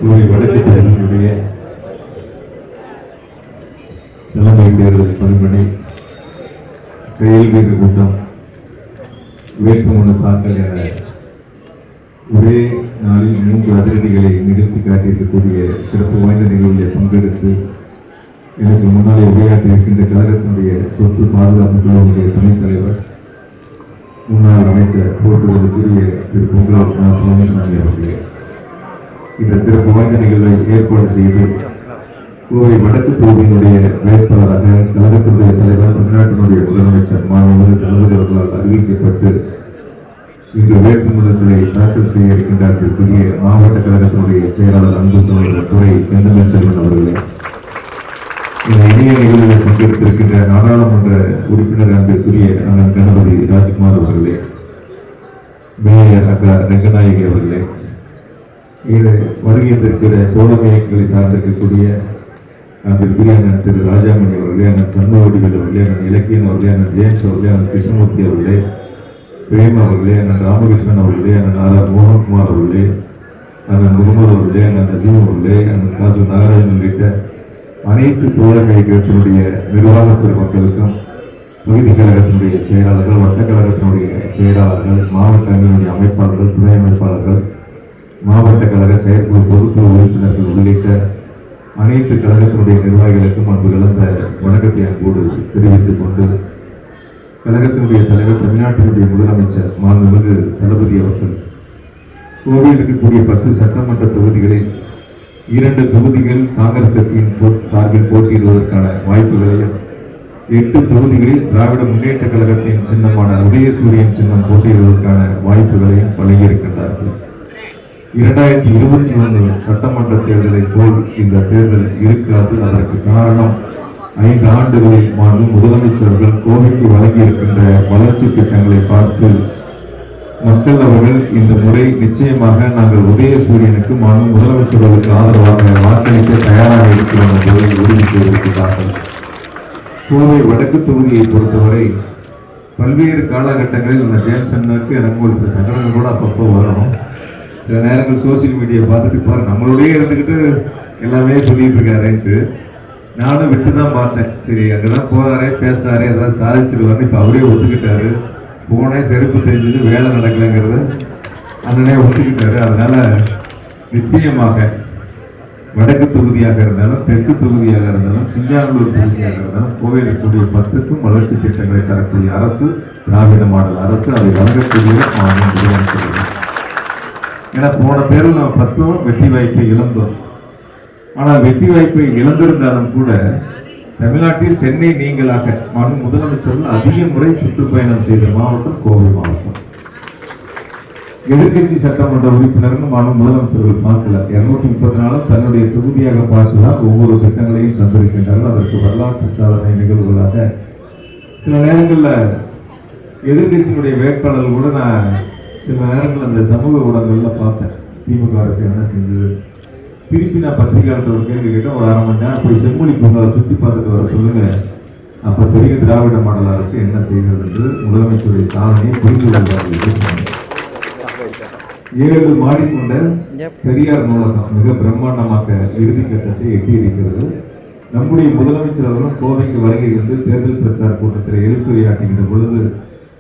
வடக்கு பகுதியினுடைய தலைமை தேர்தல் பணிமனை செயல் வீரர் கூட்டம் வேட்புமனு தாக்கல் என ஒரே நாளில் 3 அதிரடிகளை நிகழ்த்தி காட்டியிருக்கக்கூடிய சிறப்பு வாய்ந்த நிகழ்வில் பங்கெடுத்து எனக்கு முன்னாலே உரையாற்றி இருக்கின்ற கழகத்தினுடைய சொத்து பாதுகாப்பு குழுவுடைய துணைத் தலைவர் முன்னாள் அமைச்சர் போற்றுவதற்குரிய திரு பொங்கலூர் பழனிசாமி அவர்களே, இந்த சிறப்பு வாய்ந்த நிகழ்வை ஏற்பாடு செய்து கோவை வடக்கு தொகுதியினுடைய வேட்பாளராக கழகத்தினுடைய தலைவர் தமிழ்நாட்டினுடைய முதலமைச்சர் மாண்புமிகு தளபதி அவர்களால் அறிவிக்கப்பட்டு இன்று வேட்புமனுக்களை தாக்கல் செய்ய இருக்கின்றார்கள் மாவட்ட கழகத்தினுடைய செயலாளர் அன்பு சகோதரர் துரை செந்தமிழ் செல்வன் அவர்களே, இந்த இணைய நிகழ்வில் பங்கெடுத்திருக்கின்ற நாடாளுமன்ற உறுப்பினர் அன்பிற்குரிய அண்ணன் கணபதி ராஜ்குமார் அவர்களே, மேயர் அக்கா ரங்கநாயகி அவர்களே, இது வருகையிருக்கிற தோழமை இயக்கங்களை சார்ந்திருக்கக்கூடிய அன்பிற்குரிய அண்ணன் திரு ராஜாமணி அவர்களே, அண்ணன் சண்முகவடிகள் அவர்களே, அண்ணன் இலக்கியன் அவர்களே, அண்ணன் ஜேம்ஸ் அவர்களே, அண்ணன் கிருஷ்ணமூர்த்தி அவர்களே, பிரேம் அவர்களே, அண்ணன் ராமகிருஷ்ணன் அவர்களே, அண்ணன் ஆர் மோகன்குமார் அவர்களே, அண்ணன் முகமது அவர்களே, அண்ணன் நசீம் அவர்களே, அண்ணன் காசு நாகராஜன் உள்ளிட்ட அனைத்து தோழமை இயக்கத்தினுடைய நிர்வாக பெருமக்களுக்கும் தொகுதி கழகத்தினுடைய செயலாளர்கள், வட்டக்கழகத்தினுடைய செயலாளர்கள், மாவட்ட அணியினுடைய அமைப்பாளர்கள், துணை அமைப்பாளர்கள், மாவட்ட கழக செயற்குழு பொதுக்குழு உறுப்பினர்கள் உள்ளிட்ட அனைத்து கழகத்தினுடைய நிர்வாகிகளுக்கும் அன்பு கலந்த வணக்கத்தை அன்போடு தெரிவித்துக் கொண்டு கழகத்தினுடைய தலைவர் தமிழ்நாட்டினுடைய முதலமைச்சர் மாண்புமிகு தளபதி அவர்கள் கோவையில் இருக்கக்கூடிய 10 சட்டமன்ற தொகுதிகளில் 2 தொகுதிகள் காங்கிரஸ் கட்சியின் சார்பில் போட்டியிடுவதற்கான வாய்ப்புகளையும் 8 தொகுதிகளில் திராவிட முன்னேற்ற கழகத்தின் சின்னமான உதயசூரியன் சின்னம் போட்டியிடுவதற்கான வாய்ப்புகளையும் வழங்கியிருக்கின்றார்கள். 2021 சட்டமன்ற தேர்தலை போல் இந்த தேர்தல் இருக்காது. அதற்கு காரணம் 5 ஆண்டுகளில் முதலமைச்சர்கள் கோவைக்கு வழங்கியிருக்கின்ற வளர்ச்சி திட்டங்களை பார்த்து மக்கள் அவர்கள் இந்த முறை நிச்சயமாக நாங்கள் உதயசூரியனுக்கு முதலமைச்சர்களுக்கு ஆதரவாக வாக்களிக்க தயாராக இருக்கிறோம் என்பதை உறுதி செய்திருக்கிறார்கள். கோவை வடக்கு தொகுதியை பொறுத்தவரை பல்வேறு காலகட்டங்களில் இந்த ஜேம்சனுக்கு எனக்கு ஒரு சில சங்கடங்கள் கூட அப்பப்போ வரணும். சில நேரங்கள் சோசியல் மீடியா பார்த்துட்டு பாரு நம்மளோடய இருந்துக்கிட்டு எல்லாமே சொல்லிட்டு இருக்காருன்ட்டு நானும் விட்டு தான் பார்த்தேன். சரி அங்கெல்லாம் போறாரே பேசுறாரே ஏதாவது சாதிச்சிருவாரு. இப்போ அவரே ஒத்துக்கிட்டாரு. போனே செருப்பு தெரிஞ்சது வேலை நடக்கலைங்கிறத அண்ணனே ஒத்துக்கிட்டாரு. அதனால நிச்சயமாக வடக்கு தொகுதியாக இருந்தாலும் தெற்கு தொகுதியாக இருந்தாலும் சிங்கானூர் தொகுதியாக இருந்தாலும் கோவையில் இருக்கக்கூடிய 10க்கும் வளர்ச்சி திட்டங்களை தரக்கூடிய அரசு திராவிட மாடல் அரசு. அதை வழங்கக்கூடிய முதலமைச்சர். ஏன்னா போன தேர்தல் நம்ம 10 வெற்றி வாய்ப்பை இழந்தோம். ஆனால் வெற்றி வாய்ப்பை இழந்திருந்தாலும் கூட தமிழ்நாட்டில் சென்னை நீங்களாக முதலமைச்சர்கள் அதிக முறை சுற்றுப்பயணம் செய்த மாவட்டம் கோவை மாவட்டம். எதிர்கட்சி சட்டமன்ற உறுப்பினர்கள் முதலமைச்சர்கள் பார்க்கல 234 தன்னுடைய தொகுதியாக பார்த்துதான் ஒவ்வொரு திட்டங்களையும் தந்திருக்கின்றார்கள். அதற்கு வரலாற்று சாதனை நிகழ்வுகளாக சில நேரங்களில் எதிர்கட்சியினுடைய வேட்பாளர்கள் கூட நான் சில நேரங்கள் அந்த சமூக ஊடகங்களில் பார்த்தேன். திமுக அரசு என்ன செஞ்சது, திருப்பி நான் பத்திரிகையாளர் ஒரு கேள்வி கேட்டேன். ஒரு 1/2 மணி நேரம் போய் செம்மொழி பூங்காவை சுற்றி பார்த்துட்டு வர சொல்லுங்க, அப்போ பெரிய திராவிட மாடல் அரசு என்ன செய்தது என்று முதலமைச்சருடைய சாதனையை புரிந்து கொள்வார்கள். 7 மாடி கொண்ட பெரியார் நூலகம் மிக பிரம்மாண்டமாக இறுதி கட்டத்தை எட்டியிருக்கிறது. நம்முடைய முதலமைச்சர் அவர்களும் கோவைக்கு வருகை இருந்து தேர்தல் பிரச்சார கூட்டத்தில் எழுத்துரையாற்றுகின்ற பொழுது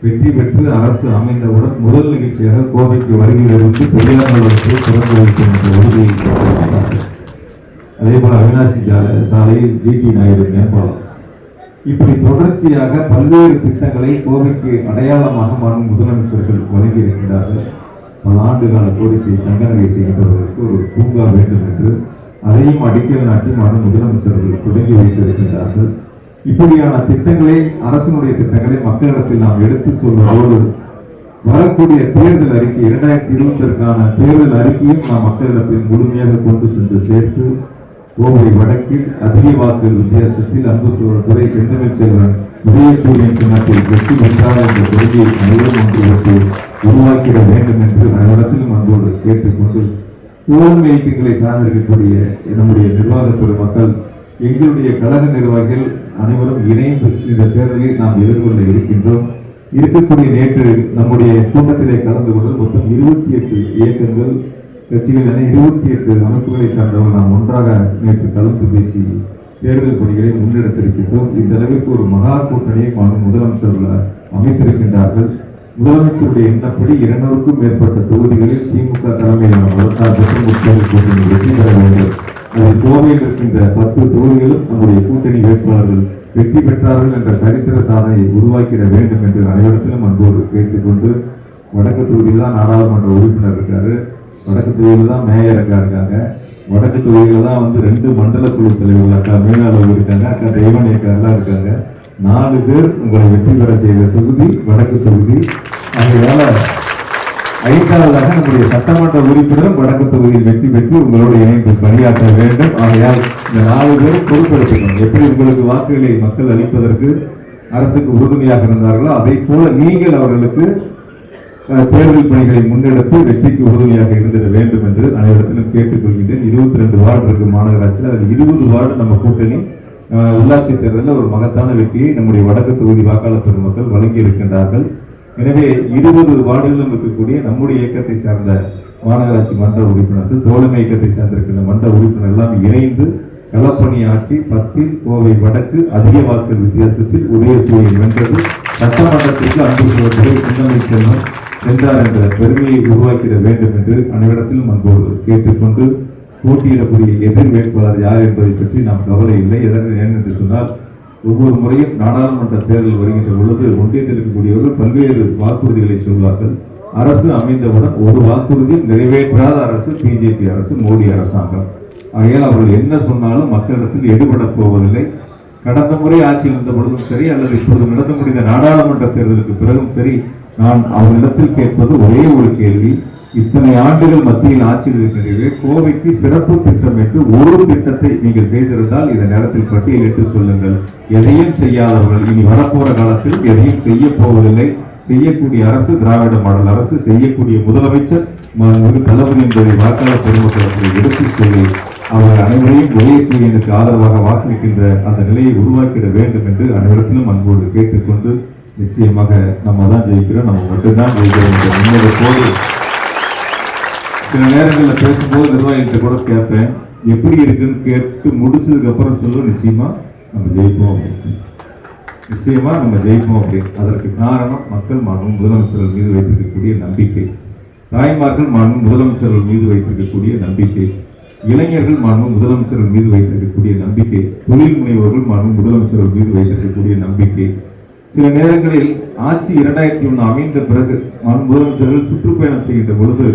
வெற்றி பெற்று அரசு அமைந்தவுடன் முதல் நிகழ்ச்சியாக கோவைக்கு வருகிறவர்களுக்கு பெரியார் நூலகத்தை திறந்து வைக்கும் என்ற உறுதியை கொடுத்தார்கள். அதே போல அவினாசி சாலையில் ஜிடி நாயுடு மேம்பாலம், இப்படி தொடர்ச்சியாக பல்வேறு திட்டங்களை கோவைக்கு அடையாளமாக முதலமைச்சர்கள் வழங்கியிருக்கிறார்கள். பல ஆண்டுகால கோரிக்கை தங்கநகை செய்கின்றவர்களுக்கு ஒரு பூங்கா வேண்டும் என்று அதையும் அடிக்கல் நாட்டி முதலமைச்சர்கள் தொடங்கி வைத்திருக்கின்றார்கள். இப்படியான திட்டங்களை அரசினுடைய திட்டங்களை மக்களிடத்தில் நாம் எடுத்து சொல்வதோடு வரக்கூடிய தேர்தல் அறிக்கை 2020 தேர்தல் அறிக்கையும் நாம் மக்களிடத்தில் முழுமையாக கொண்டு சென்று சேர்த்து கோவை வடக்கில் அதிக வாக்குகள் வித்தியாசத்தில் அன்பு துரை செந்தமிழ் செல்வன் உதயசூரியன் சின்னத்தில் வெற்றி பெற்றார் என்ற கொள்கையை அனைவரும் ஒன்றுபட்டு உருவாக்கிட வேண்டும் என்று அனைவரத்திலும் அன்போடு கேட்டுக்கொண்டு தோழமை இயக்கங்களை சார்ந்திருக்கக்கூடிய நம்முடைய நிர்வாகத்துறை மக்கள் எங்களுடைய கழக நிர்வாகிகள் அனைவரும் இணைந்து இந்த தேர்தலில் நாம் எதிர்கொள்ள இருக்கின்றோம். இருக்கக்கூடிய நேற்று நம்முடைய கூட்டத்திலே கலந்து கொண்டு மொத்தம் 28 இயக்கங்கள் கட்சிகள் என 28 அமைப்புகளை சார்ந்தவர்கள் நாம் ஒன்றாக நேற்று கலந்து பேசி தேர்தல் பணிகளை முன்னெடுத்திருக்கின்றோம். இந்த அளவிற்கு ஒரு மகா கூட்டணியை முதலமைச்சர்கள் அமைத்திருக்கின்றார்கள். முதலமைச்சருடைய எண்ணப்படி 200க்கும் மேற்பட்ட தொகுதிகளில் திமுக தலைமையிலான மதசார்பற்ற முற்போக்கு கூட்டணி வெற்றி பெற வேண்டும். அதில் கோவையில் இருக்கின்ற 10 தொகுதிகளும் நம்முடைய கூட்டணி வேட்பாளர்கள் வெற்றி பெற்றார்கள் என்ற சரித்திர சாதனையை உருவாக்கிட வேண்டும் என்று அனைவரிடத்திலும் அன்போடு கேட்டுக்கொண்டு, வடக்கு தொகுதியில் தான் நாடாளுமன்ற உறுப்பினர் இருக்காரு, வடக்கு தொகுதியில் தான் மேயர் இருக்காங்க, வடக்கு தொகுதியில் தான் 2 மண்டல குழு தலைவர்கள் அக்கா மீனாளர் இருக்காங்க, அக்கா தெய்வானி அக்காலாம் இருக்காங்க. 4 பேர் உங்களை வெற்றி பெற செய்த தொகுதி வடக்கு தொகுதி. அதனால 5வதாக நம்முடைய சட்டமன்ற உறுப்பினரும் வடக்கு தொகுதியில் வெற்றி பெற்று உங்களோடு இணைந்து பணியாற்ற வேண்டும். ஆகையால் இந்த 4 பேரும் பொறுப்பெடுத்துக்கணும். எப்படி உங்களுக்கு வாக்குகளை மக்கள் அளிப்பதற்கு அரசுக்கு உறுதுணையாக இருந்தார்களோ அதை போல நீங்கள் அவர்களுக்கு தேர்தல் பணிகளை முன்னெடுத்து வெற்றிக்கு உறுதுணையாக இருந்திட வேண்டும் என்று அனைவரிடத்திலும் கேட்டுக்கொள்கின்றேன். 22 வார்டு இருக்கு மாநகராட்சியில், அதில் 20 வார்டு நம்ம கூட்டணி உள்ளாட்சி தேர்தலில் ஒரு மகத்தான வெற்றியை நம்முடைய வடக்கு தொகுதி வாக்காளர் பெருமக்கள் வழங்கி இருக்கின்றார்கள். எனவே 20 வார்டுகளிலும் இருக்கக்கூடிய நம்முடைய இயக்கத்தை சார்ந்த மாநகராட்சி மன்ற உறுப்பினர்கள், தோழமை இயக்கத்தை சார்ந்திருக்கின்ற மன்ற உறுப்பினர் எல்லாம் இணைந்து களப்பணியாற்றி 10 கோவை வடக்கு அதிக வாக்கு வித்தியாசத்தில் உதயசூரியன் வென்றது. சட்டமன்றத்திற்கு அன்பு சின்னமை செல்வம் சென்றார் என்ற பெருமையை உருவாக்கிட வேண்டும் என்று அனைவரிடத்திலும் அன்போடு கேட்டுக்கொண்டு, போட்டியிடக்கூடிய எதிர் வேட்பாளர் யார் என்பதை பற்றி நாம் கவலை இல்லை. ஏனென்று சொன்னால், ஒவ்வொரு முறையும் நாடாளுமன்ற தேர்தல் வருகின்ற பொழுது ஒன்றியத்தில் இருக்கக்கூடியவர்கள் பல்வேறு வாக்குறுதிகளை சொல்வார்கள். அரசு அமைந்தவுடன் ஒரு வாக்குறுதி நிறைவேற்றாத அரசு பிஜேபி அரசு, மோடி அரசாங்கம். ஆகையால் அவர்கள் என்ன சொன்னாலும் மக்களிடத்தில் எடுபடப் போவதில்லை. கடந்த முறை ஆட்சியில் இருந்த பொழுதும் சரி, அல்லது இப்பொழுது நடந்து முடிந்த நாடாளுமன்ற தேர்தலுக்கு பிறகும் சரி, நான் அவர்களிடத்தில் கேட்பது ஒரே ஒரு கேள்வி: இத்தனை ஆண்டுகள் மத்தியில் ஆட்சியில் இருக்கின்றீர்கள், கோவைக்கு சிறப்பு திட்டம் என்று ஒரு திட்டத்தை நீங்கள் செய்திருந்தால் இந்த நேரத்தில் பட்டியலிட்டு சொல்லுங்கள். எதையும் செய்யாதவர்கள் இனி வரப்போற காலத்தில் எதையும் செய்ய போவதில்லை. செய்யக்கூடிய அரசு திராவிட மாடல் அரசு, செய்யக்கூடிய முதலமைச்சர் தளபதி என்பதை வாக்காளர் பெருமக்களுக்கு எடுத்து சொல்லி அவர் அனைவரையும் ஒரே சூரியனுக்கு ஆதரவாக வாக்களிக்கின்ற அந்த நிலையை உருவாக்கிட வேண்டும் என்று அனைவரிடத்திலும் அன்போடு கேட்டுக்கொண்டு, நிச்சயமாக நம்ம தான் ஜெயிக்கிறோம், நம்ம மட்டும்தான் ஜெயிக்கிறோம் என்ற முன்னெடுப்போடு சில நேரங்களில் பேசும்போது நிர்வாகிகிட்ட கூட கேட்பேன், எப்படி இருக்குன்னு கேட்டு முடிச்சதுக்கு அப்புறம் சொல்லுவோம், நிச்சயமா நம்ம ஜெயிப்போம் அப்படின்னு. நிச்சயமா நம்ம ஜெயிப்போம் அப்படின்னு. அதற்கு காரணம் மக்கள் மாண்புமிகு முதலமைச்சர்கள் மீது வைத்திருக்கக்கூடிய நம்பிக்கை, தாய்மார்கள் மாண்புமிகு முதலமைச்சர்கள் மீது வைத்திருக்கக்கூடிய நம்பிக்கை, இளைஞர்கள் மாண்புமிகு முதலமைச்சர்கள் மீது வைத்திருக்கக்கூடிய நம்பிக்கை, தொழில் முனைவோர்கள் மாண்புமிகு முதலமைச்சர்கள் மீது வைத்திருக்கக்கூடிய நம்பிக்கை. சில நேரங்களில் ஆட்சி 2001 அமைந்த பிறகு மாண்புமிகு முதலமைச்சர்கள் சுற்றுப்பயணம் செய்கின்ற பொழுது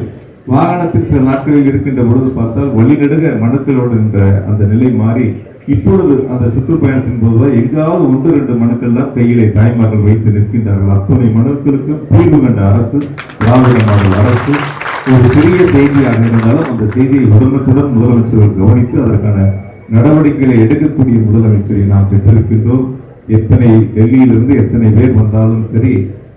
வாகனத்தில் சில நாட்களில் இருக்கின்ற பொழுது பார்த்தால் வழிநெடுக மனுக்களோடு என்ற அந்த நிலை மாறி இப்பொழுது அந்த சுற்றுப்பயணத்தின் போது எங்காவது 1-2 மனுக்கள் தான் கையிலே தாய்மார்கள் வைத்து நிற்கின்றார்கள். அத்தனை மனுக்களுக்கு தீர்வு கண்ட அரசு திராவிட மாடல் அரசு. ஒரு சிறிய செய்தியாக இருந்தாலும் அந்த செய்தியை உடனுக்குடன் முதலமைச்சர்கள் கவனித்து அதற்கான நடவடிக்கைகளை எடுக்கக்கூடிய முதலமைச்சரை நாம் பெற்றிருக்கின்றோம். எத்தனை டெல்லியிலிருந்து எத்தனை பேர் வந்தாலும் சரி,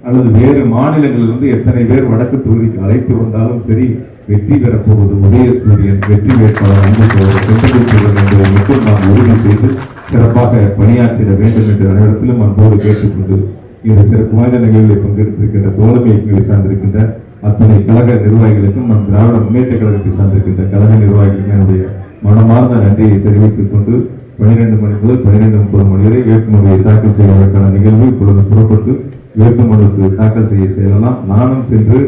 அல்லது வேறு மாநிலங்களிலிருந்து எத்தனை பேர் வடக்கு தொகுதிக்கு அழைத்து வந்தாலும் சரி, வெற்றி பெறப்போவது உதயசூரியன், வெற்றி வேட்பாளர் அன்பு சென்றல் என்பதை மட்டும் நாம் உறுதி செய்து சிறப்பாக பணியாற்றிட வேண்டும் என்று அனைவரிடத்திலும் அன்போடு கேட்டுக்கொண்டு, இந்த சிறப்பு வாய்ந்த நிகழ்வில் பங்கெடுத்திருக்கின்ற தோழமை இயக்கங்களை சார்ந்திருக்கின்ற அத்தனை கழக நிர்வாகிகளுக்கும், நம் திராவிட முன்னேற்ற கழகத்தை சார்ந்திருக்கின்ற கழக நிர்வாகிகளுக்கும் என்னுடைய மனமார்ந்த நன்றியை தெரிவித்துக் கொண்டு, 12 மணி முதல் 12:30 மணி வரை வேட்புமனுவை தாக்கல் செய்வதற்கான நிகழ்வு இப்பொழுது புறப்பட்டு வேட்புமனுக்கு தாக்கல் செய்ய செல்லலாம். நானும் சென்று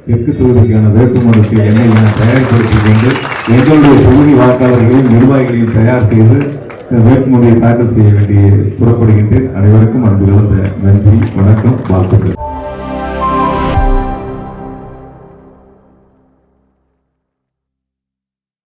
தெற்கு தொகுதிக்கான வேட்புமனுக்கு என்னை தயார்படுத்திக் கொண்டு எங்களுடைய தொகுதி வாக்காளர்களையும் நிர்வாகிகளையும் தயார் செய்து வேட்புமனுவை தாக்கல் செய்ய வேண்டிய புறப்படுகின்றேன். அனைவருக்கும் அன்பு கலந்த நன்றி, வணக்கம், வாழ்த்துக்கள்.